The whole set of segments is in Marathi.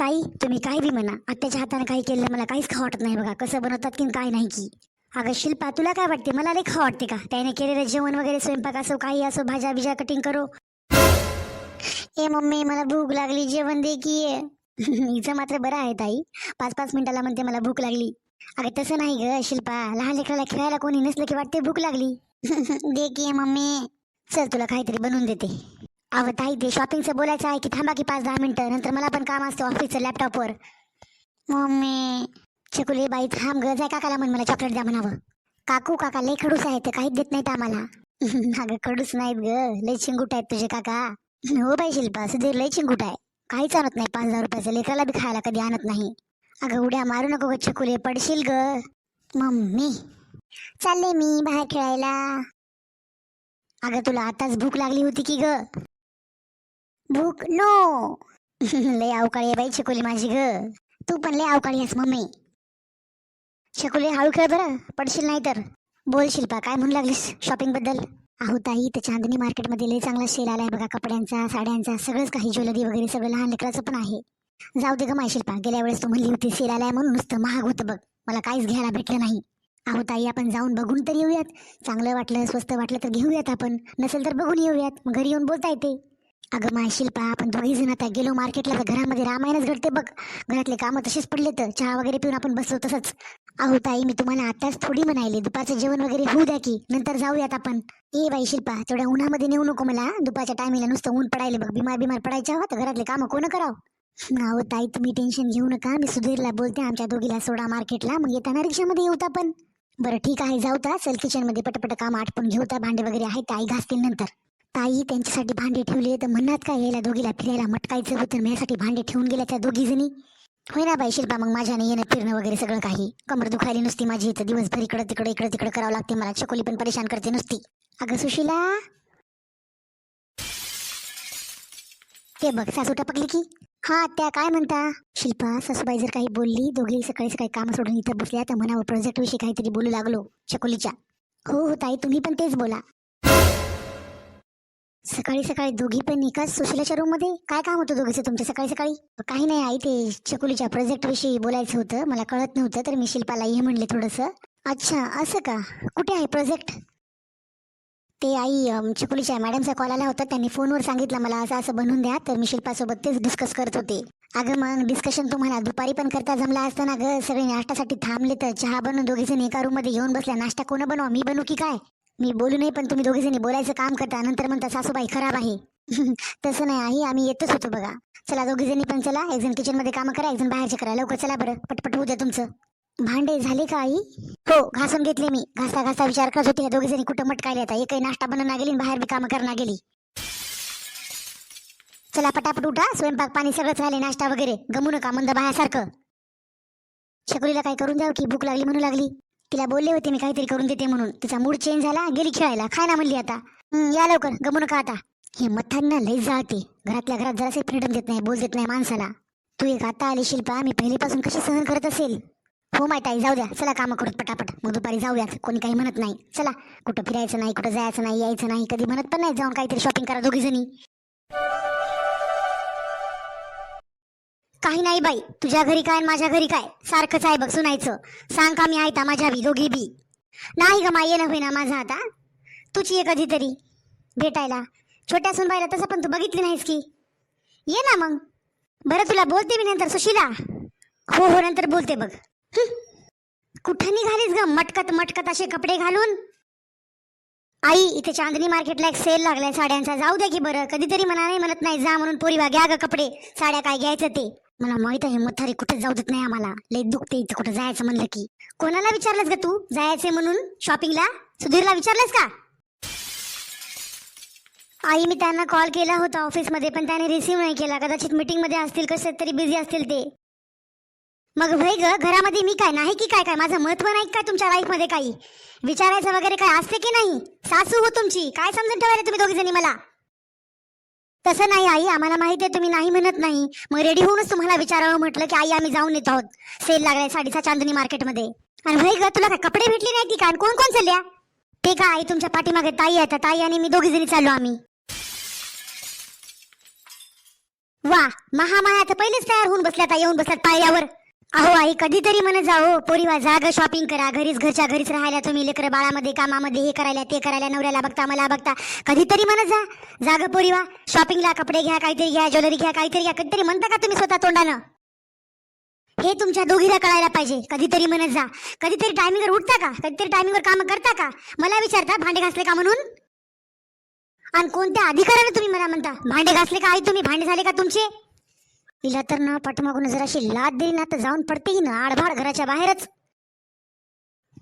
ताई तुम्ही काय बी म्हणा, आत्याच्या हाताने काही केलं मला काहीच खावं वाटत नाही बघा. कसं बनवतात की काय नाही की. अगं शिल्पा तुला काय वाटते, मला लई खावं वाटते का त्याने केलेलं जेवण वगैरे, स्वयंपाक असो काही असो, भाज्या बिज्या कटिंग करो. ए मम्मी मला भूक लागली, जेवण दे की. हिचं मात्र बरं आहे ताई, 5-5 मिनिटाला म्हणते मला भूक लागली. अगं तसं नाही ग शिल्पा, लहान लेकराला खेळायला कोणी नसलं की वाटते भूक लागली. दे की मम्मी. चल तुला काहीतरी बनवून देते. अहो ताई ते शॉपिंगचं बोलायचं आहे की थांबा की 5-10 मिनिटं, नंतर मला पण काम असतं ऑफिसचं लॅपटॉपवर. मम्मी. छकुली बाई थांब ग, जाय काकाला म्हण मला चॉकलेट द्या म्हणावं. काकू काका लय खडूस आहेत, काहीच देत नाहीत आम्हाला. अगं खडूस नाहीत ग, लय चिंगूट आहेत तुझे काका. हो बाई शिल्पा, सुधीर लय चिंगूट आहे. काहीच आणत नाही, 5,000 रुपयाचं लेकराला बी खायला कधी आणत नाही. अगं उड्या मारू नको ग छकुले, पडशील ग. मम्मी. चालले मी बाहेर खेळायला. अगं तुला आताच भूक लागली होती की ग. भूक नो. लय अवकाळी आहे बाई छकुली माझी ग. तू पण लय अवकाळी आहेस मम्मी. छकुली हळू खेळ बरं, पडशील नाही तर. बोल शिल्पा काय म्हणू लागलीस शॉपिंग बद्दल. अहो ताई तर चांदणी मार्केटमध्ये लय चांगला सेल आलाय बघा, कपड्यांचा साड्यांचा सगळंच काही, ज्वेलरी वगैरे सगळं, लहान लेकराचं पण आहे. जाऊ दे ग माय शिल्पा, गेल्या वेळेस तू म्हणली होती सेल आलाय म्हणून नुसतं महाग होतं बघ, मला काहीच घ्यायला भेटलं नाही. अहो ताई आपण जाऊन बघून तर येऊयात, चांगलं वाटलं स्वस्त वाटलं तर घेऊयात आपण, नसेल तर बघून येऊयात, मग घरी येऊन बोलता येते. अगं माय शिल्पा आपण दोघी जण आता गेलो मार्केटला तर घरामध्ये रामायणच घडते बघ. घरातले कामं तसेच पडले तर चहा वगैरे पिऊन आपण बसलो तसंच. अहो ताई मी तुम्हाला आताच थोडी म्हणायले, दुपारचं जेवण वगैरे होऊ द्या की नंतर जाऊयात आपण. ए बाई शिल्पा तेवढ्या उन्हामध्ये नेऊ नको मला, दुपारच्या टायमिंगला नुसतं ऊन पडायला बघ, बिमार बिमार पडायच्या हवं तर घरातले कामं कोण करावं. अहो ताई तुम्ही टेन्शन घेऊ नका, मी सुधीरला बोलते आमच्या दोघीला सोडा मार्केटला, मग येताना रिक्षामध्ये येऊ आपण. बरं ठीक आहे जाऊ ता, चल किचन मध्ये पटपट काम आटपून घेऊ, तर भांडे वगैरे आहेत ते आई घासतील नंतर. ताई त्यांच्यासाठी भांडे ठेवले तर म्हणणार काय, यायला दोघीला फिरायला मटकायचं होतं, माझ्यासाठी भांडे ठेवून गेल्या त्या दोघी जणी. होय ना बाई शिल्पा, मग माझ्याने येणं फिरणं वगैरे सगळं काही, कमर दुखायली नुसती माझी, इथं दिवसभर इकडे तिकडे करावं लागते मला, छकुली पण परेशान करते नुसती. अगं सुशीला. ते बघ सासू टपकली की. हा त्या काय म्हणता. शिल्पा सासूबाई जर काही बोलली, दोघी सकाळी सकाळी काम सोडून इथं बसल्या तर म्हणावं प्रोजेक्ट विषयी काहीतरी बोलू लागलो छकुलीच्या. हो हो ताई तुम्ही पण तेच बोला. सकाळी सकाळी दोघी पण एकाच सुशिलाच्या रूम मध्ये, काय काम होतं दोघीचं तुमच्या सकाळी सकाळी. काही नाही आई, ते छकुलीच्या प्रोजेक्ट विषयी बोलायचं होतं, मला कळत नव्हतं तर मी शिल्पाला ये म्हणले थोडंसं. अच्छा असं का, कुठे आहे प्रोजेक्ट. ते आई छकुलीच्या मॅडमचा कॉल आला होता, त्यांनी फोनवर सांगितलं मला असं असं बनवून द्या, तर मी शिल्पासोबत तेच डिस्कस करत होते. अगं मग डिस्कशन तुम्हाला दुपारी पण करता जमला असतं ना ग, सगळे नाश्त्यासाठी थांबले तर चहा बनवून दोघी जण एका रूम मध्ये येऊन बसल्या, नाश्ता कोण बनवा, मी बनवू की काय. मी बोलू नाही पण तुम्ही दोघी जणी बोलायचं काम करता, नंतर म्हणता सासूबाई खराब आहे. तसं नाही आई, आम्ही येतच होतो बघा. चला दोघी जणी पण चला, एक जण किचन मध्ये काम करा, एक जण बाहेरचे करा, लवकर चला बरं, पटपट होऊ द्या तुमचं. भांडे झाले का आई. हो घासून घेतले मी, घासता घासता विचार करत होते दोघी जणी कुठं मटकायला, आता एकही नाश्ता बनवणार गेली बाहेर बी काम करणार गेली. चला पटापट उठा, स्वयंपाक पाणी सगळंच राहिले, नाश्ता वगैरे गमू नका मंद बाहेरसारखं. छकुलीला काय करून द्याव की, भूक लागली म्हणू लागली. तिला बोलले होते मी काहीतरी करून देते म्हणून, तिचा मूड चेंज झाला, गेली खेळायला, खाय ना म्हणली आता. या लवकर गमू नका आता. हे मथांना लई जाळते, घरातल्या घरात जरासे फ्रीडम देत नाही, बोल देत नाही माणसाला. तू एक आता आली शिल्पा, मी पहिलेपासून कशी सहन करत असेल. हो माहित आहे, जाऊ द्या चला काम करत पटापट, मग दुपारी जाऊयात, कोणी काही म्हणत नाही. चला कुठं फिरायचं नाही, कुठं जायचं नाही, यायचं नाही, कधी म्हणत पण नाही, जाऊन काहीतरी शॉपिंग करा दोघी जणी. काही नाही बाई, तुझ्या घरी काय माझ्या घरी काय सारखंच आहे बघ सुनायचं. सांग का मी आहे माझ्या दोघी बी. नाही ग माय येणं होईना माझं आता, तुझी ये कधीतरी भेटायला. छोट्या सुनबाईला तसं पण तू बघितली नाहीस की, ये ना मग. बरं तुला बोलते मी नंतर सुशीला. हो हो नंतर बोलते बघ. कुठं निघालीस ग मटकत मटकत असे कपडे घालून. आई इथे चांदणी मार्केटला एक सेल लागलाय साड्यांचा, जाऊ द्या की बरं, कधीतरी म्हणा नाही म्हणत नाही, जा म्हणून पोरी घ्या ग कपडे साड्या काय घ्यायचं ते. मला माहित आहे मथारी कुठे जाऊ देत नाही आम्हाला, लई दुखते इथे कुठं जायचं म्हणलं की. कोणाला विचारलंस ग तू जायचे म्हणून शॉपिंगला, सुधीरला विचारलंस का. आई मी त्यांना कॉल केला होता ऑफिसमध्ये पण त्याने रिसीव्ह नाही केला, कदाचित मीटिंग मध्ये असतील, कसे तरी बिझी असतील ते. मग भाई ग घरामध्ये मी काय नाही की काय, काय माझं महत्व नाही काय तुमच्या लाईफ मध्ये, काही विचारायचं वगैरे काय असते की नाही. सासू हो तुमची, काय समजून ठेवायला तुम्ही दोघी जणी मला. तसं नाही आई, आम्हाला माहिती आहे तुम्ही नाही म्हणत नाही, मग रेडी होऊनच तुम्हाला विचारावं म्हटलं की आई आम्ही जाऊन येत आहोत, सेल लागलाय साडीचा चांदणी मार्केटमध्ये. आणि भाई ग तुला काय कपडे भेटले नाही की काय, कोण कोण चालल्या. ते का आई तुमच्या पाठीमागे ताई आहे, ताई आणि मी दोघी जणी चाललो आम्ही. वा, महामाया तर पहिलेच तयार होऊन बसल्यात, येऊन बसल्यात पाळल्यावर. अहो आई, कधीतरी म्हणत जाओ पोरीवा, जाग शॉपिंग करा, घरीच घरच्या घरीच राहायला तुम्ही, लेकर बाळामध्ये कामामध्ये हे करायला ते करायला, नवऱ्याला बघता मला बघता. कधीतरी म्हणत जा, जाग पोरीवा, शॉपिंगला कपडे घ्या, काहीतरी घ्या, ज्वेलरी घ्या, काहीतरी घ्या. कधीतरी म्हणता का तुम्ही स्वतः तोंडानं? हे तुमच्या दोघीला कळायला पाहिजे. कधीतरी म्हणत जा. कधीतरी टायमिंगवर उठता का? कधीतरी टायमिंगवर काम करता का? मला विचारता भांडे घासले का म्हणून? आणि कोणत्या अधिकाराने तुम्ही मला म्हणता भांडे घासले का? आई तुम्ही भांडे झाले का तुमचे? तिला तर ना पाठमागून जराशी लाद देईन ना, तर जाऊन पडते ही ना आडभाड घराच्या बाहेरच.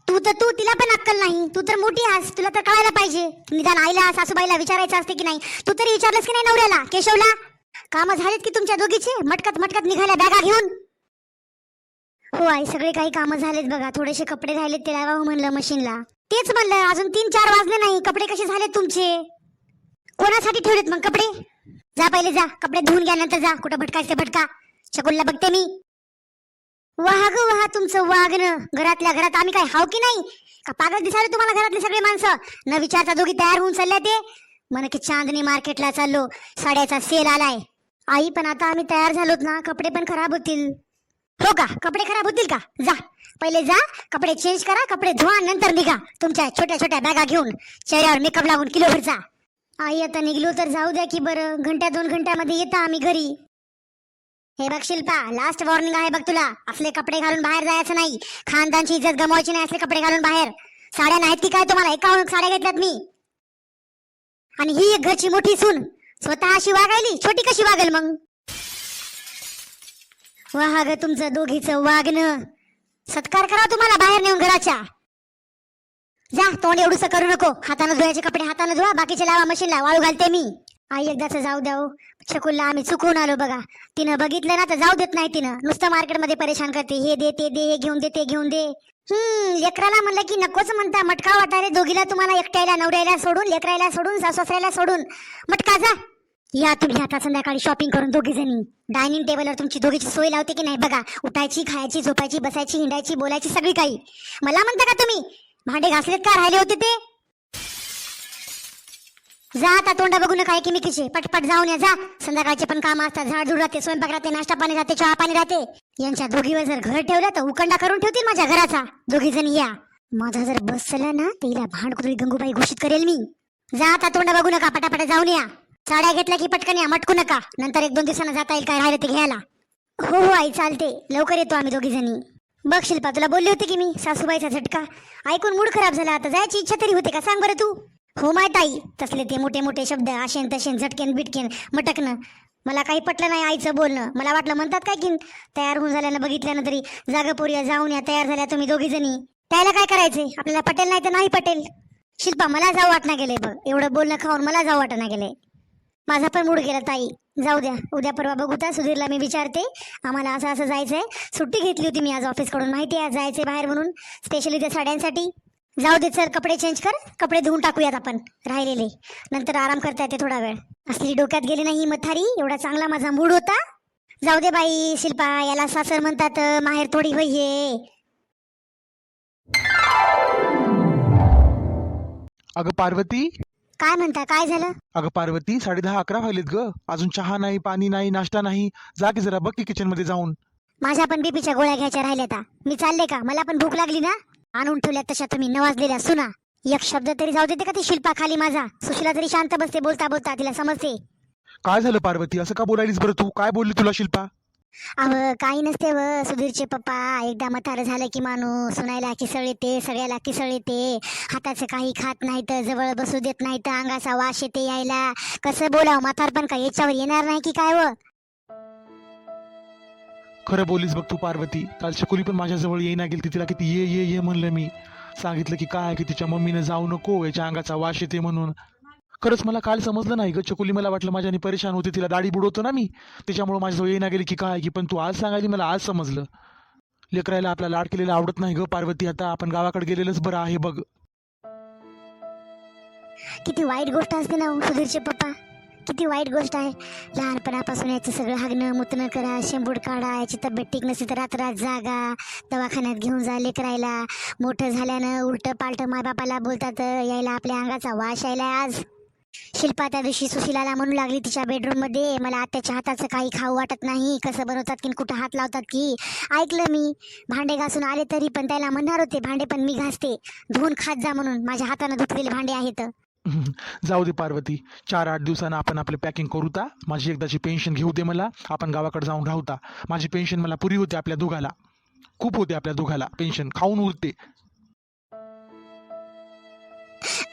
तू तिला पण अक्कल नाही. तू तर मोठी आहेस, तुला तर कळायला पाहिजे. निदान आईला सासूबाईला विचारायचं असते की नाही? तू तरी विचारलंस की नाही नवऱ्याला, केशवला? कामं झालेत की तुमच्या दोघीचे? मटकत मटकत निघाल्या बॅगा घेऊन. हो आई, सगळे काही कामं झालेत बघा. थोडेसे कपडे राहिलेत, ते लावावं म्हणलं मशीनला. तेच म्हणलं, अजून 3-4 वाजले नाही. कपडे कसे झालेत तुमचे? कोणासाठी ठेवलेत मग कपडे? जा पहिले जा, कपडे धुवून घ्या, नंतर जा. कुठं भटकायचं भटका. शकुलला बघते मी. वाह ग वाह, तुमचं वागणं. घरातल्या घरात आम्ही काय हाव की नाही? का पागल दिसाले तुम्हाला घरातले सगळे माणसं? न विचारता दोघी तयार होऊन चालल्या ते. म्हण की चांदणी मार्केटला चाललो, साड्याचा सेल आलाय. आई पण आता आम्ही तयार झालोत ना, कपडे पण खराब होतील. हो का? कपडे खराब होतील का? जा पहिले जा, कपडे चेंज करा, कपडे धुवा, नंतर निघा तुमच्या छोट्या छोट्या बॅगा घेऊन, चेहऱ्यावर मेकअप लावून किलोभरचा. आई आता निघलो तर जाऊ द्या की बरं. घंट्या 2 घंट्यामध्ये येता आम्ही घरी. हे बघ शिल्पा, लास्ट वॉर्निंग आहे बघ तुला. असले कपडे घालून बाहेर जायचं नाही. खानदानची इज्जत गमवायची नाही असले कपडे घालून बाहेर. साड्या नाहीत की काय तुम्हाला? 51 साड्या घेतल्यात मी. आणि ही एक घरची मोठी सून स्वतः अशी वागायली, छोटी कशी वागेल मग? वाह ग तुमचं दोघीचं वागणं. सत्कार करा तुम्हाला बाहेर नेऊन घराच्या. जा, तोंड एवढूस करू नको. हाताने धुवायचे कपडे हाताने धुवा, बाकीचे लावा मशीनला, वाळू घालते मी. आई एकदाच जाऊ द्या. शकुलला आम्ही चुकून आलो बघा. तिनं बघितलं ना तर जाऊ देत नाही. तिनं नुसतं मार्केटमध्ये परेशान करते. हे दे ते दे, हे घेऊन दे ते घेऊन दे. लेकराला म्हणलं की नकोच म्हणता. मटका वाटायला दोघीला तुम्हाला, एकट्याला नवऱ्याला सोडून, लेकरायला सोडून, सासऱ्याला सोडून. मटका जा. या तुम्ही आता संध्याकाळी शॉपिंग करून दोघी जणी. डायनिंग टेबलवर तुमची दोघीची सोय लावते की नाही बघा. उठायची, खायची, झोपायची, बसायची, हिंडायची, बोलायची, सगळी काही. मला म्हणता का तुम्ही भांडे घासलेत का राहिले होते ते? जा आता, तोंडा बघू नका एकीमेकीचे. पटपट जाऊन या. जा, संध्याकाळचे पण काम असतात. झाडझूड राहते, स्वयंपाक राहते, नाश्ता पाणी राहते, चहा पाणी राहते. यांच्या दोघीवर जर घर ठेवलं तर उकंडा करून ठेवतील माझ्या घराचा. दोघी जणी या. माझा जर बस चला ना तिला भांडकुदळी गंगूबाई घोषित करेल मी. जा आता, तोंडा बघू नका, पटापट जाऊन या. साड्या घेतल्या की पटकन या, मटकू नका. नंतर 1-2 दिवसांना जाता येईल काय राहिलं ते घ्यायला. हो हो आई, चालते. लवकर येतो आम्ही दोघी जणी. बघ शिल्पा, तुला बोलली होती की मी, सासूबाईचा झटका ऐकून मूड खराब झाला. आता जायची इच्छा तरी होते का सांग बरं तू? हो माय ताई, तसले ते मोठे मोठे शब्द, आशेन तशेन, झटकेन बिटकेन, मटकणं, मला काही पटलं नाही आईचं बोलणं. मला वाटलं म्हणतात काय की तयार होऊन झाल्यानं बघितल्यानं तरी, जागा पोरिया जाऊन या, तयार झाल्या तुम्ही दोघी जणी. त्याला काय करायचंय? आपल्याला पटेल नाही तर नाही पटेल. शिल्पा, मला जाऊ वाटणं गेले बघ. एवढं बोलणं खाऊन मला जाऊ वाटणं गेले. माझा पण मूड गेला ताई. जाऊ द्या, उद्या परवा बघूता. सुधीरला मी विचारते. आम्हाला असं असं जायचंय. सुट्टी घेतली होती मी आज ऑफिसकडून, माहिती आहे, आज जायचंय बाहेर म्हणून, स्पेशली त्या साड्यांसाठी. जाऊ दे सर, कपडे चेंज कर, कपडे धुवून टाकूयात आपण राहिलेले. नंतर आराम करता येते थोडा वेळ. असली डोक्यात गेली नाही मथारी. एवढा चांगला माझा मूड होता. जाऊ दे बाई शिल्पा, याला सासर म्हणतात, माहेर थोडी होईये. अगं पार्वती. काय म्हणता? काय झालं? अगं पार्वती, 10:30-11 व्हायलेत ग. अजून चहा नाही, पाणी नाही, नाश्ता नाही. जा की जरा बघ की किचन मध्ये जाऊन. माझ्या पण बीपीच्या गोळ्या घ्यायच्या राहिल्या. मी चालले का? मला पण भूक लागली ना. आणून ठेवल्या तशा तुम्ही नवाजलेल्या सुना. एक शब्द तरी जाऊ देते का ती शिल्पा खाली माझा? सुशीला तरी शांत बसते बोलता बोलता, तिला समजते. काय झालं पार्वती? असं का बोलायलीस बरं तू? काय बोलली तुला शिल्पा? अव काही नसते व. सुधीरचे पप्पा एकदा म्हातारं झालं की माणूस सुनायला किसळ येते, सगळ्याला किसळ येते. हाताचं काही खात नाही तर, जवळ बसू देत नाही तर, अंगाचा वास येते यायला. कसं बोलावं? म्हातार पण काय याच्यावर येणार नाही की काय व? खरं बोलीस बघ तू पार्वती. काल शकुली पण माझ्याजवळ येईना गेली. तिला किती ये ये ये म्हणलं मी. सांगितलं की काय की तिच्या मम्मीनं जाऊ नको, याच्या अंगाचा वास येते म्हणून. खरंच मला काल समजलं नाही ग चकुली. मला वाटलं माझ्याने परेशान होते, तिला दाढी बुडवतो ना मी, त्याच्यामुळे माझ्याजवळ येईना गेली की काय की. पण तू आज सांगायली, मला आज समजलं. लेकरायला आपला लाड केलेला आवडत नाही ग पार्वती. आता आपण गावाकडे गेलेलंच बरं आहे बघ. किती वाईट गोष्ट असते ना सुधीरचे पप्पा. किती वाईट गोष्ट आहे. लहानपणापासून याचं सगळं हागणं मुतणं करा, शेंबूड काढा, याची तब्येत ठीक नसली तर रात्र जागा, दवाखान्यात घेऊन जा लेकरायला. मोठं झाल्यानं उलट पालट मायबापाला बोलतात, यायला आपल्या अंगाचा वास यायला आज. शिल्पा त्या दिवशी सुशिलाला म्हणू लागली तिच्या बेडरूम मध्ये, मला आत्याच्या हाताचं काही खाऊ वाटत नाही, कसं बनवतात की कुठं हात लावतात की. ऐकलं मी. भांडे घासून आले तरी पण त्याला म्हणणार होते भांडे पण मी घासते, धुवून खात जा म्हणून, माझ्या हाताने धुतलेले भांडे आहेत. जाऊ दे पार्वती, 4-8 दिवसानं आपण आपले पॅकिंग करूता. माझी एकदाची पेन्शन घेऊ दे मला, आपण गावाकडे जाऊन राहूता. माझी पेन्शन मला पुरी होते आपल्या दोघाला, खूप होते आपल्या दोघाला पेन्शन, खाऊन उरते.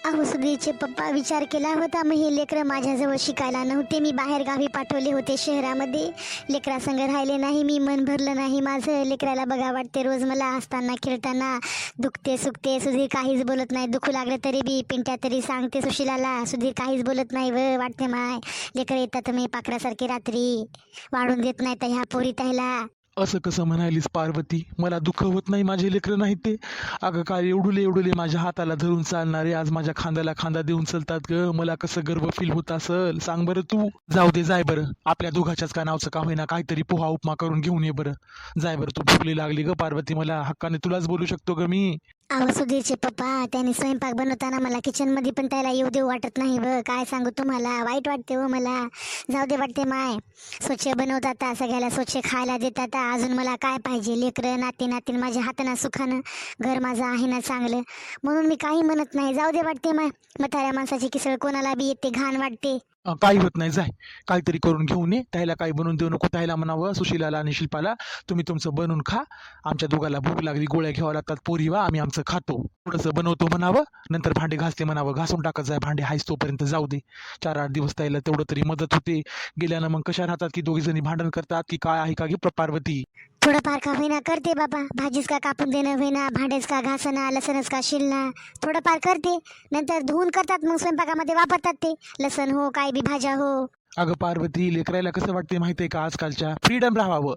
अहो सुधीरचे पप्पा, विचार केला होता मग हे लेकरं माझ्याजवळ शिकायला नव्हते, मी बाहेर गावी पाठवले होते शहरामध्ये, लेकरासंग राहिले नाही मी, मन भरलं नाही माझं. लेकराला बघा वाटते रोज मला हसताना खेळताना, दुखते सुखते. सुधीर काहीच बोलत नाही, दुखू लागलं तरी बी पिंट्या तरी सांगते सुशिलाला, सुधीर काहीच बोलत नाही वाटते माय. लेकरं येतात मी पाखरासारखी रात्री, वाढून देत नाही तर ह्या पोरी त्याला. असं कसं म्हणालीस पार्वती, मला दुःख होत नाही माझे लेकरं नाहीत ते. अगं काय एवढुले एवढुले माझ्या हाताला धरून चालणारे आज माझ्या खांद्याला खांदा देऊन चलतात ग, मला कसं गर्व फील होत असल सांग बरं तू. जाऊ दे, जाय बरं, आपल्या दोघाच्याच का नावचं का होईना काहीतरी पोहा उपमा करून घेऊन ये बरं. जाय बरं, तू भुकली लागली ग पार्वती, मला हक्काने तुलाच बोलू शकतो ग मी. अहो सुधीरचे पप्पा, त्याने स्वयंपाक बनवताना मला किचन मध्ये पण त्याला येऊ देऊ वाटत नाही व, काय सांगू तुम्हाला, वाईट वाटते व मला. जाऊ दे वाटते माय, स्वच्छ बनवतात सगळ्याला, स्वच्छ खायला देतात, अजून मला काय पाहिजे. लेकरं नाती नातीन माझ्या हाताना सुखानं, घर माझं आहे ना चांगलं, म्हणून मी काही म्हणत नाही. जाऊ दे वाटते माय, म्हाताऱ्या माणसाची किसळ कोणाला बी येते, घाण वाटते. काही होत नाही, जाय काहीतरी करून घेऊन ये. त्याला काही बनवून देऊ नको, त्याला म्हणावं सुशिलाला आणि शिल्पाला, तुम्ही तुमचं बनवून खा, आमच्या दोघाला भूक लागली, गोळ्या घ्यावा लागतात पोरी वा, आम्ही आमचं खातो. थोडंसं बनवतो म्हणावं, नंतर भांडे घासते म्हणावं, घासून टाकत जाय भांडे, हायच तोपर्यंत. जाऊ दे, 4-8 दिवस त्याला तेवढं तरी मदत होते. गेल्यानं मग कशा राहतात की दोघी जणी भांडण करतात की काय आहे का गी पार्वती. थोडंफार का होईना करते बाबा, भाजीच का कापून देणं होईना, भांडेच का घासणं, लसणच का शिलणं, थोडंफार करते. नंतर धुवून करतात मग स्वयंपाकामध्ये वापरतात ते, लसण हो काय बी भाज्या हो. अगं पार्वती, लेकरायला कसं वाटते माहितीये का, आजकालच्या फ्रीडम राहावं.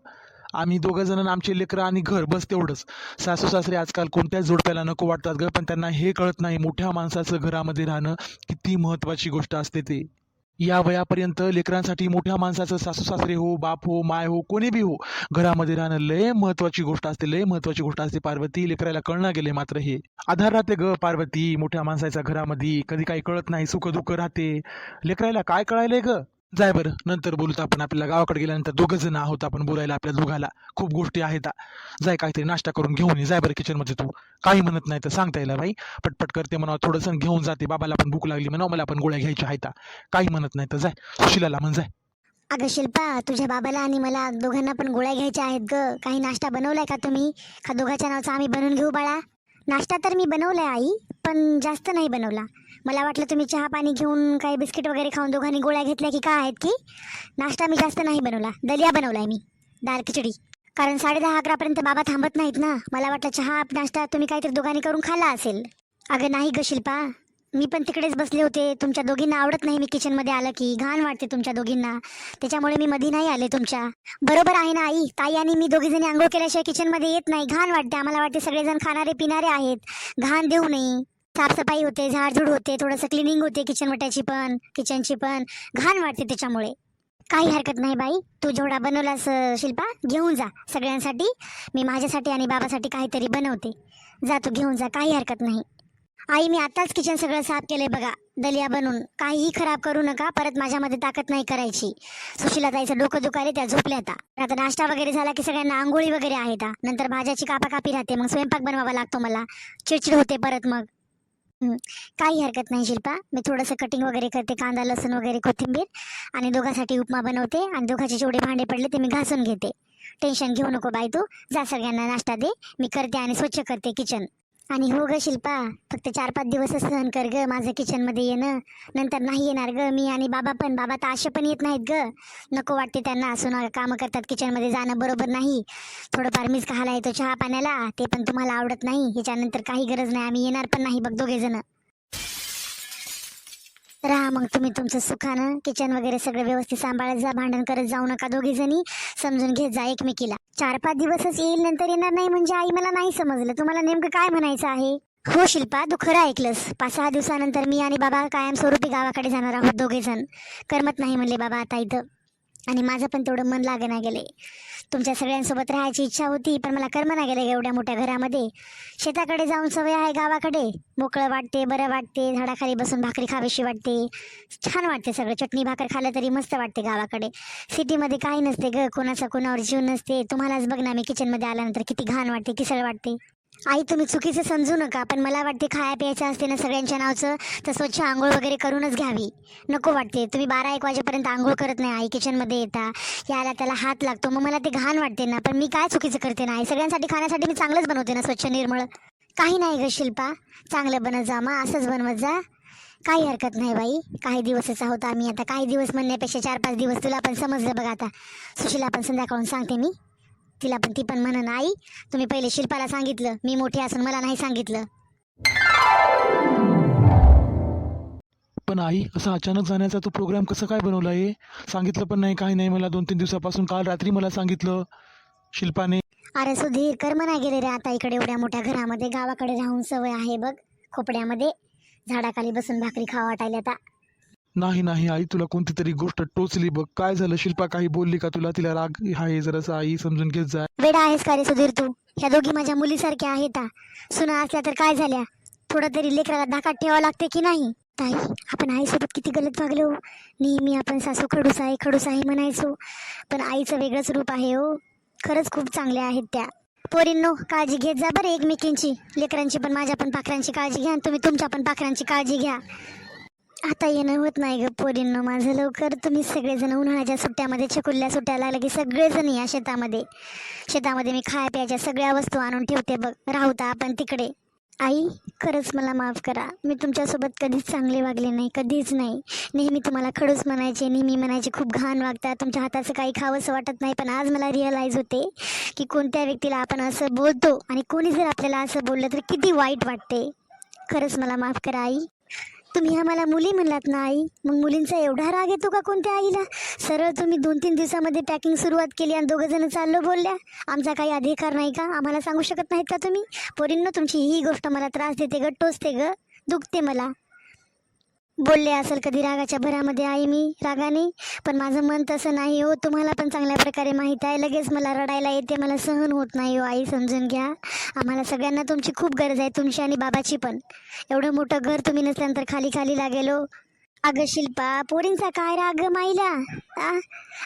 आम्ही दोघं जण, आमचे लेकरं आणि घर, बस तेवढंच. सासू सासरे आजकाल कोणत्याच जोडप्याला नको वाटतात ग, पण त्यांना हे कळत नाही मोठ्या माणसाचं घरामध्ये राहणं किती महत्वाची गोष्ट असते ते. या वयापर्यंत लेकरांसाठी मोठ्या माणसाचं, सासू सासरे हो, बाप हो, माय हो, कोणी बी हो, घरामध्ये राहणं लय महत्वाची गोष्ट असते, लय महत्वाची गोष्ट असते पार्वती. लेकराला कळणं गेले मात्र हे आधार राहते ग पार्वती, मोठ्या माणसाच्या घरामध्ये कधी काही कळत नाही, सुख दुःख राहते. लेकराला काय कळायलंय ग. जाय बरं, नंतर बोलूत आपण, आपल्याला गावाकडे गेल्यानंतर दोघं जण आहोत आपण बोलायला, आपल्या दोघाला खूप गोष्टी आहेत. जाय काहीतरी नाश्ता करून घेऊन ये, जाय बरं किचन मध्ये. तू काही म्हणत नाही तर सांगता येईल बाई, पटपट करते म्हणा, थोडंसं घेऊन जाते, बाबाला पण भूक लागली म्हणा, मला पण गोळ्या घ्यायच्या आहेत. काही म्हणत नाही तर जाय, सुशिलाला म्हण जाय. अगं शिल्पा, तुझ्या बाबाला आणि मला दोघांना पण गोळ्या घ्यायच्या आहेत ग, काही नाश्ता बनवलाय का तुम्ही, का दोघांच्या नावचा आम्ही बनवून घेऊ बाळा. नाश्ता तर मी बनवलाय आई, पण जास्त नाही बनवला. मला वाटलं तुम्ही चहा पाणी घेऊन काही बिस्किट वगैरे खाऊन दोघांनी गोळ्या घेतल्या की काय आहेत की. नाश्ता मी जास्त नाही बनवला, दलिया बनवलाय मी, दाल खिचडी. कारण 10:30-11पर्यंत बाबा थांबत नाहीत ना, मला वाटलं चहा नाश्ता तुम्ही काहीतरी दोघांनी करून खाल्ला असेल. अगं नाही ग शिल्पा, मी पण तिकडेच बसले होते, तुमच्या दोघींना आवडत नाही मी किचनमध्ये आलं की, घाण वाटते तुमच्या दोघींना, त्याच्यामुळे मी मध्ये नाही आले तुमच्या. बरोबर आहे ना आई, ताई आणि मी दोघी जणी आंघोळ केल्याशिवाय किचनमध्ये येत नाही, घाण वाटते आम्हाला, वाटते सगळेजण खाणारे पिणारे आहेत, घाण देऊ नये. साफसफाई होते, झाडझूड होते, थोडंसं क्लिनिंग होते किचन वट्याची पण, किचनची पण, घाण वाटते त्याच्यामुळे. काही हरकत नाही बाई, तू जेवढा बनवलास शिल्पा घेऊन जा सगळ्यांसाठी, मी माझ्यासाठी आणि बाबासाठी काहीतरी बनवते, जा तू घेऊन जा, काही हरकत नाही. आई मी आताच किचन सगळं साफ केलंय बघा, दलिया बनवून, काहीही खराब करू नका, परत माझ्यामध्ये ताकद नाही करायची. सुशीला ताईचं डोकं दुखायले, त्या झोपल्या आता नाश्ता वगैरे झाला की सगळ्यांना आंघोळी वगैरे आहेत, नंतर भाज्याची कापाकापी राहते, मग स्वयंपाक बनवावा लागतो मला, चिडचिड होते परत मग. काही हरकत नाही शिल्पा, मी थोडंसं कटिंग वगैरे करते, कांदा लसूण वगैरे कोथिंबीर, आणि दोघांसाठी उपमा बनवते, आणि दोघांचे जेवढे भांडे पडले ते मी घासून घेते. टेन्शन घेऊ नको बाई तू, जा सगळ्यांना नाश्ता दे, मी करते आणि स्वच्छ करते किचन. आणि हो ग शिल्पा, फक्त 4-5 दिवसच सहन कर ग माझं किचनमध्ये येणं, नंतर नाही येणार ग मी आणि बाबा पण. बाबा तर असे पण येत नाहीत ग, नको वाटते त्यांना, असून कामं करतात किचनमध्ये जाणं बरोबर नाही. थोडंफार मीच खायला येतो चहा पाण्याला, ते पण तुम्हाला आवडत नाही, ह्याच्यानंतर काही गरज नाही, आम्ही येणार पण नाही बघ दोघे जण. राहा मग तुम्ही तुमचं सुखानं, किचन वगैरे सगळं व्यवस्थित सांभाळत जा, भांडण करत जाऊ नका दोघी जणी, समजून घेत जा एकमेकीला. 4-5 दिवसच येईल, नंतर येणार नाही म्हणजे आई मला नाही समजलं, तुम्हाला नेमकं काय म्हणायचं आहे. हो शिल्पा, तू खरं ऐकलंस, 5-6 दिवसानंतर मी आणि बाबा कायमस्वरूपी गावाकडे जाणार आहोत दोघे जण, करमत नाही म्हणले बाबा आता इथं. आणि माझं पण तेवढं मन लागेना गेले. तुमच्या सगळ्यांसोबत राहायची इच्छा होती, पण मला करमना गेले एवढ्या मोठ्या घरामध्ये. शेताकडे जाऊन सवय आहे गावाकडे, मोकळं वाटते, बरं वाटते, झाडाखाली बसून भाकरी खावीशी वाटते, छान वाटते सगळं. चटणी भाकर खाल्लं तरी मस्त वाटते गावाकडे. सिटीमध्ये काही नसते ग, कोणाचा कोणावर जीव नसते. तुम्हालाच बघ ना, मी किचनमध्ये आल्यानंतर किती घाण वाटते, किसळ वाटते. आई तुम्ही चुकीचं समजू नका, पण मला वाटते खाया प्यायचं असते ना सगळ्यांच्या नावचं, तर स्वच्छ आंघोळ वगैरे करूनच घ्यावी. नको वाटते तुम्ही 12-1 वाजेपर्यंत आंघोळ करत नाही आई, किचनमध्ये येता, याला त्याला हात लागतो, मग मला ते घाण वाटते ना. पण मी काय चुकीचं करते ना आई, सगळ्यांसाठी खाण्यासाठी मी चांगलंच बनवते ना, स्वच्छ निर्मळ. काही नाही ग शिल्पा, चांगलं बनत जा मा, असंच बनवत जा, काही हरकत नाही बाई. काही दिवसच आहोत आम्ही आता, काही दिवस म्हणण्यापेक्षा 4-5 दिवस. तुला पण समजलं बघ आता. सुशीला पण संध्याकाळून सांगते मी, तिला पण ती पण म्हणन आई तुम्ही पहिले शिल्पाला सांगितलं, मी मोठी असून मला नाही सांगितलं. पण आई, असं अचानक जाण्याचा तो प्रोग्राम कसं काय बनवला आहे? सांगितलं पण नाही, काही नाही मला 2-3 दिवसापासून. काल रात्री मला सांगितलं शिल्पाने. अरे सुधीर, कर्म नाही गेले रे आता इकडे एवढ्या मोठ्या घरामध्ये. गावाकडे राहून सवय आहे बघ, खोपड्यामध्ये झाडाखाली बसून भाकरी खावा वाटायला आता. नाही नाही आई, तुला कोणती तरी गोष्ट टोचली बघ. काय झालं? शिल्पा काही बोलली का तुला? तिला राग आहे जरासा, आई समजून घेत जा. वेडा आहेस का रे सुधीर तू? ह्या दोघी माझ्या मुलीसारख्या आहेत. सुना असल्या तर काय झाल्या, थोडं तरी लेकराला धाकात ठेवावं लागते की नाही? ताई, आपण आईसोबत किती गलत वागलो. नेहमी आपण सासू खडूस आहे म्हणायचो, पण आईचं वेगळंच रूप आहे हो. खरंच खूप चांगल्या आहेत त्या. पोरींनो, काळजी घेत जा बरं एकमेकींची. लेकरांची पण, माझ्या पण पाखरांची काळजी घ्या, आणि तुम्ही तुमच्या पण पाखरांची काळजी घ्या. आता येणं होत नाही ग पोरींनो माझं लवकर. तुम्ही सगळेजण उन्हाळ्याच्या सुट्ट्यामध्ये, छकुल्या सुट्ट्या लागल्या की सगळेजण या शेतामध्ये मी खाया प्यायच्या सगळ्या वस्तू आणून ठेवते बघ. राहूता आपण तिकडे. आई, खरंच मला माफ करा, मी तुमच्यासोबत कधीच चांगले वागले नाही, कधीच नाही. नेहमी तुम्हाला खडूस म्हणायचे, नेहमी म्हणायचे खूप घाण वागता, तुमच्या हाताचं काही खावंसं वाटत नाही. पण आज मला रिअलाईज होते की कोणत्या व्यक्तीला आपण असं बोलतो, आणि कोणी जर आपल्याला असं बोललं तर किती वाईट वाटते. खरंच मला माफ करा आई. तुम्ही आम्हाला मुली म्हणलात ना आई, मग मुलींचा एवढा राग येतो का कोणत्या आईला? सरळ तुम्ही 2-3 दिवसामध्ये पॅकिंग सुरुवात केली आणि 2 जण चाललो बोलल्या. आमचा काही अधिकार नाही का? आम्हाला सांगू शकत नाहीत का तुम्ही? पोरींनो, तुमची ही गोष्ट मला त्रास देते ग, टोचते ग, दुखते मला. बोलले असेल कधी रागाच्या भरामध्ये आई मी, रागाने, पण माझं मन तसं नाही हो. तुम्हाला पण चांगल्या प्रकारे माहीत आहे. लगेच मला रडायला येते, मला सहन होत नाही हो आई, समजून घ्या. आम्हाला सगळ्यांना तुमची खूप गरज आहे, तुमची आणि बाबाची पण. एवढं मोठं घर तुम्ही नसल्यानंतर खाली खाली लागेलो. अगं शिल्पा, पोरींचा काय राग माईला?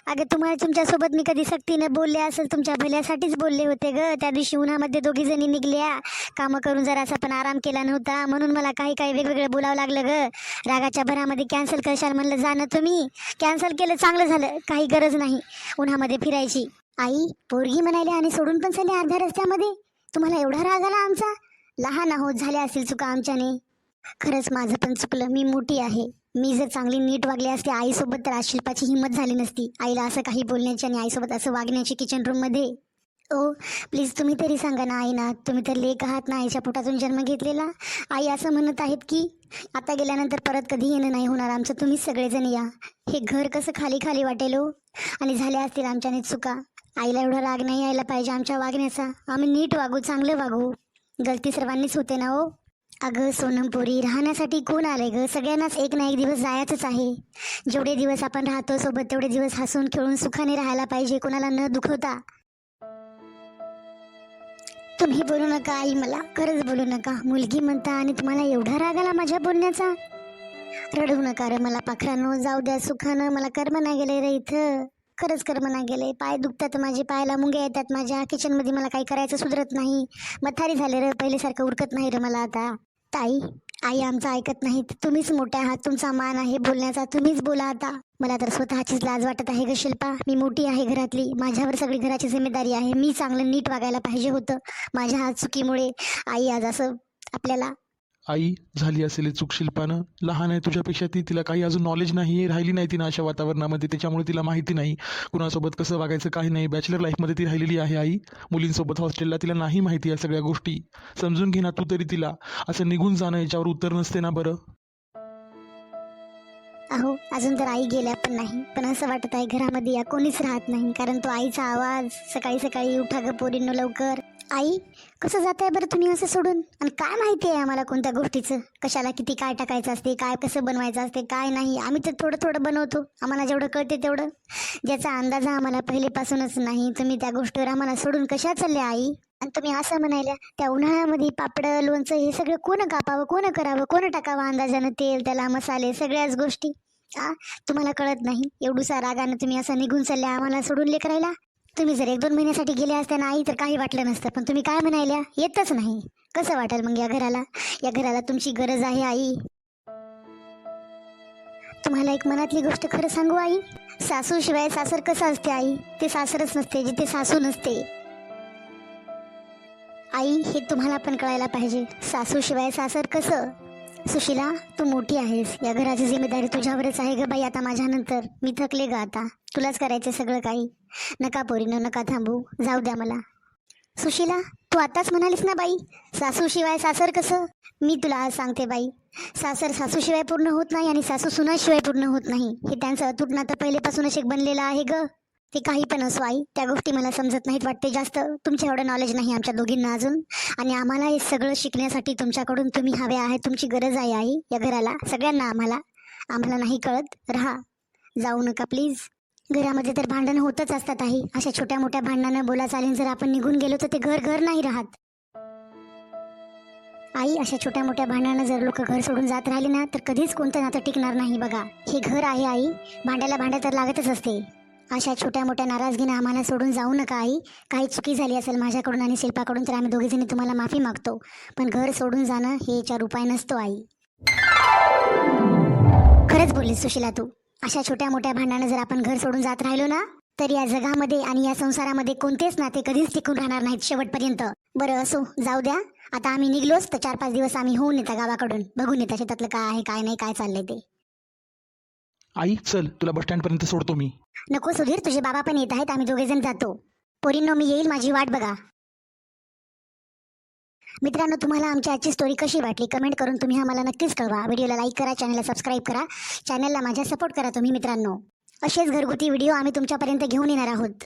अगं तुम्हाला, तुमच्यासोबत मी कधी सक्तीनं बोलले असेल, तुमच्या भल्यासाठीच बोलले होते ग. त्या दिवशी उन्हामध्ये 2 जणी निघल्या, कामं करून जरासा पण आराम केला नव्हता, म्हणून मला काही काही वेगवेगळं बोलावं लागलं ग. रागाच्या भरामध्ये कॅन्सल करशाल म्हणलं, जाणं तुम्ही कॅन्सल केलं, चांगलं झालं. काही गरज नाही उन्हामध्ये फिरायची. आई, पोरगी म्हणाले आणि सोडून पण चालले अर्ध्या रस्त्यामध्ये. तुम्हाला एवढा राग आला आमचा? लहान आहोत, झाल्या असतील चुका आमच्याने. खरंच माझं पण चुकलं, मी मोठी आहे. मी जर चांगली नीट वागली असते आईसोबत, तर आज शिल्पाची हिंमत झाली नसती आईला असं काही बोलण्याची आणि आईसोबत असं वागण्याची किचन रूममध्ये. ओ प्लीज, तुम्ही तरी सांगा ना आई ना, तुम्ही तर लेक आहात ना, आईच्या पोटातून जन्म घेतलेला. आई असं म्हणत आहेत की आता गेल्यानंतर परत कधी येणं नाही होणार आमचं, तुम्हीच सगळेजण या. हे घर कसं खाली खाली वाटेल हो. आणि झाल्या असतील आमच्याने चुका. आईला एवढा राग नाही यायला पाहिजे आमच्या वागण्याचा. आम्ही नीट वागू, चांगलं वागू. गलती सर्वांनीच होते ना हो. अगं सोनमपुरी, राहण्यासाठी कोण आले ग? सगळ्यांनाच एक ना एक दिवस जायचंच आहे. जेवढे दिवस आपण राहतो सोबत, तेवढे दिवस हसून खेळून सुखाने राहायला पाहिजे, कोणाला न दुखवता. तुम्ही बोलू नका आई, मला खरंच बोलू नका. मुलगी म्हणता आणि तुम्हाला एवढा राग आला माझ्या बोलण्याचा? रडू नका रे मला पाखरांनो, जाऊ द्या सुखानं. मला कर्म नाही गेले रे इथं, खरंच कर्म नाही गेले. पाय दुखतात माझे, पायाला मुंग्या येतात माझ्या. किचनमध्ये मला काही करायचं सुधरत नाही. मथारी झाले रे, पहिल्यासारखं उरकत नाही रे मला आता. ताई, आई आमचं ऐकत नाहीत. तुम्हीच मोठ्या आहात, तुमचा मान आहे बोलण्याचा, तुम्हीच बोला आता. मला तर स्वतःचीच लाज वाटत आहे ग शिल्पा. मी मोठी आहे घरातली, माझ्यावर सगळी घराची जिम्मेदारी आहे. मी चांगलं नीट वागायला पाहिजे होतं. माझ्या हात चुकीमुळे आई आज असं आपल्याला. आई, झाली असेल चूक शिल्पानं. लहान आहे तुझ्यापेक्षा ती, तिला काही अजून नॉलेज नाही, राहिली नाही ती ना अशा वातावरणामध्ये, त्याच्यामुळे तिला माहिती नाही कुणासोबत कसं वागायचं, काही नाही. बॅचलर लाईफमध्ये ती राहिलेली आहे आई, मुलींसोबत हॉस्टेलला. तिला नाही माहिती या सगळ्या गोष्टी. समजून घे ना तू तरी तिला. असं निघून जाणं याच्यावर उत्तर नसते ना बरं. अहो, अजून तर आई गेल्या पण नाही, पण असं वाटत आहे घरामध्ये या कोणीच राहत नाही. कारण तो आईचा आवाज, सकाळी सकाळी उठा ग पोरींनो लवकर. आई कसं जात आहे बरं तुम्ही असं सोडून? आणि काय माहिती आहे आम्हाला कोणत्या गोष्टीचं, कशाला किती काय टाकायचं असते, काय कसं बनवायचं असते, काय नाही. आम्ही तर थोडं थोडं बनवतो, आम्हाला जेवढं कळते तेवढं. ज्याचा अंदाज आम्हाला पहिलेपासूनच नाही, तुम्ही त्या गोष्टीवर आम्हाला सोडून कशा चालल्या आई? आणि तुम्ही असं म्हणायला, त्या उन्हाळ्यामध्ये पापडं लोणचं हे सगळं कोण कापावं, कोण करावं, कोण टाकावं अंदाजानं, तेल त्याला मसाले सगळ्याच गोष्टी. तुम्हाला कळत नाही? एवढूसा रागानं तुम्ही असं निघून चालल्या आम्हाला सोडून लेकरायला. तुम्ही जर 1-2 महिन्यासाठी गेले असते ना आई तर काही वाटलं नसतं, पण तुम्ही काय म्हणायल्या, येतच नाही. कसं वाटेल मग या घराला? या घराला तुमची गरज आहे आई. तुम्हाला एक मनातली गोष्ट खरं सांगू आई, सासू शिवाय सासर कसं असते आई? ते सासरच नसते जिथे सासू नसते. आई हे तुम्हाला पण कळायला पाहिजे, सासू शिवाय सासर कसं. सुशिला तू मोठी आहेस, या घराची जिम्मेदारी तुझ्यावरच आहे ग बाई. आता माझ्यानंतर मी थकले ग, आता तुलाच करायचं सगळं काही. नका पोरीनं, नका थांबू, जाऊ द्या मला. सुशिला तू आताच म्हणालीस ना बाई, सासू शिवाय सासर कसं. मी तुला आज सांगते बाई, सासर सासूशिवाय पूर्ण होत नाही आणि सासू सुनाशिवाय पूर्ण होत नाही. हे त्यांचं अतूट नातं पहिलेपासूनच एक बनलेलं आहे ग. ते काही पण असो आई, त्या गोष्टी मला समजत नाहीत वाटते जास्त. तुमच्या एवढं नॉलेज नाही आमच्या दोघींना अजून, आणि आम्हाला हे सगळं शिकण्यासाठी तुमच्याकडून तुम्ही हवे आहे. तुमची गरज आहे आई या घराला, सगळ्यांना. आम्हाला नाही कळत, राहा, जाऊ नका प्लीज. घरामध्ये तर भांडण होतच असतात आई. अशा छोट्या मोठ्या भांडणानं बोला चालेल जर आपण निघून गेलो तर ते घर नाही राहत आई. अशा छोट्या मोठ्या भांडणानं जर लोक घर सोडून जात राहिले ना तर कधीच कोणतं नातं टिकणार नाही बघा. हे घर आहे आई, भांड्याला भांड्या तर लागतच असते. अशा छोट्या मोठ्या नाराजगीनं आम्हाला सोडून जाऊ नका आई. काही चुकी झाली असेल माझ्याकडून आणि शिल्पाकडून तर आम्ही दोघीजणी तुम्हाला माफी मागतो, पण घर सोडून जाणं हे याच्यावर उपाय नसतो आई. खरंच बोललीस सुशिला तू. अशा छोट्या मोठ्या भांडणानं जर आपण घर सोडून जात राहिलो ना तर या जगामध्ये आणि या संसारामध्ये कोणतेच नाते कधीच टिकून राहणार नाहीत शेवटपर्यंत. बरं असो, जाऊ द्या. आता आम्ही निघलोच तर 4-5 दिवस आम्ही होऊन येता गावाकडून, बघून येता शेतातलं काय आहे काय नाही, काय चाललंय ते. आई चल, तुला बस स्टँड पर्यंत सोडतो मी. नको सुधीर, तुझे बाबा पण येत आहेत, आम्ही दोघे जण जातो. पोरींनो मी येईल, माझी वाट बघा. मित्रांनो तुम्हाला आमची आजची स्टोरी कशी वाटली कमेंट करून तुम्ही आम्हाला नक्कीच कळवा. व्हिडिओला लाईक करा, चॅनलला सबस्क्राईब करा, चॅनलला माझ्या सपोर्ट करा तुम्ही मित्रांनो. असेच घरगुती व्हिडिओ आम्ही तुमच्यापर्यंत घेऊन येणार आहोत.